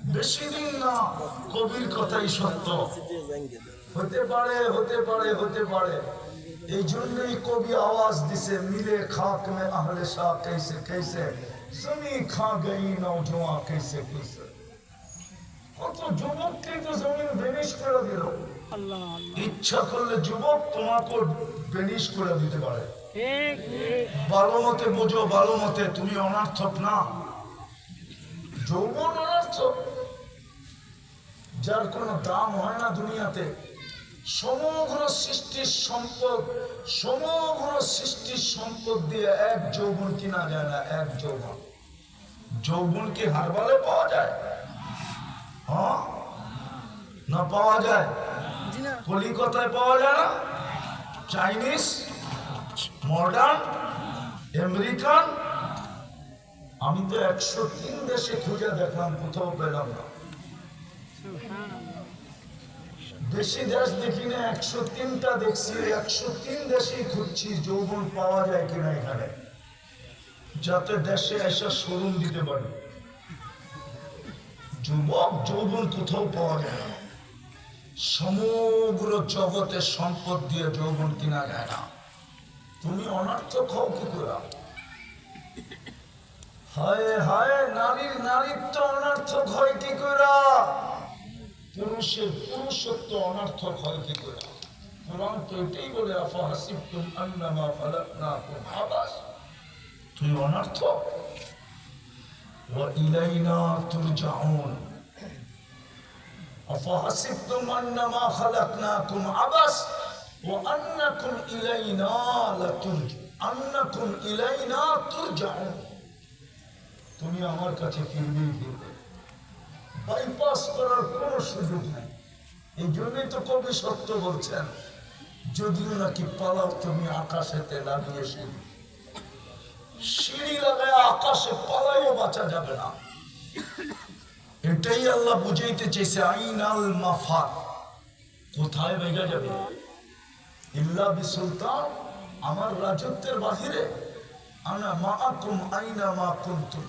বেশি দিন না, কবির কথাই সত্য। হতে পারে হতে পারে হতে পারে। এই জন্যই কবি আওয়াজ দিছে, মিলে খাক মে আহলে শাহ कैसे कैसे জমি খা গই নওজোয়ান कैसे कैसे। কত যুবককে তো জমিন বেনিশ করে দিল। ইচ্ছা করলে যুবক তোমাকে বেনিশ করে দিতে পারে। ভালো মতে বুঝো, ভালো মতে, তুমি অনর্থক না। যৌবন অনর্থক, যার কোনো দাম হয় না দুনিয়াতে। সমগ্র সৃষ্টির সম্পদ, সমগ্র সৃষ্টির সম্পদ দিয়ে এক যৌবন কিনা যায় না। এক যৌবন, যৌবন কি হারবালে পাওয়া যায়? হ্যাঁ না, পাওয়া যায়? কলিকাতায় পাওয়া যায় না? Chinese, modern, American. আমি তো 103 দেশে খুঁজে দেখলাম, কোথাও পেলাম না। বেশি দেশ দেখি না, 103টা দেখছি। 103 দেশেই খুঁজছি যৌবন পাওয়া যায় কিনা এখানে, যাতে দেশে এসে শোরুম দিতে পারে। যুবক যৌবন কোথাও পাওয়া যায় না। সমগ্র জগতের সম্পদ দিয়ে যৌবন কিনা যায় না। তুমি অনর্থক হও কি করে? হায় হায়, নারীর নারীত্ব অনর্থক হয় কি করে? পুরুষের পুরুষত্ব অনর্থক হয় কি করে? কোরআন তো এটাই বলে, আফাহাসিবতুম আন্নামা খালাকনাকুম আবাস। তুই অনর্থক। ওয়া ইলাইনা তুরজাউন। আফাহাসিবতুম আন্নামা খালাকনাকুম আবাস ওয়া আন্নাকুম ইলাইনা তুরজাউন। তুমি আমার কাছে ফিরবেই ফিরবে, বাইপাস করার কোনো সুযোগ নাই। এই জন্যই তো কবি সত্য বলছেন, যদিও নাকি পালাও তুমি আকাশেতে লাগিয়ে সিঁড়ি, সিঁড়ি লাগায় আকাশে পালাইও বাঁচা যাবে না। এটাই আল্লাহ বুঝাইতে চেয়েছে, আইনাল মাফার, কোথায় ভেঙে যাবে? ইল্লা বিসুলতান, আমার রাজত্বের বাহিরে। আনা মাআকুম আইনা মা কুনতুম।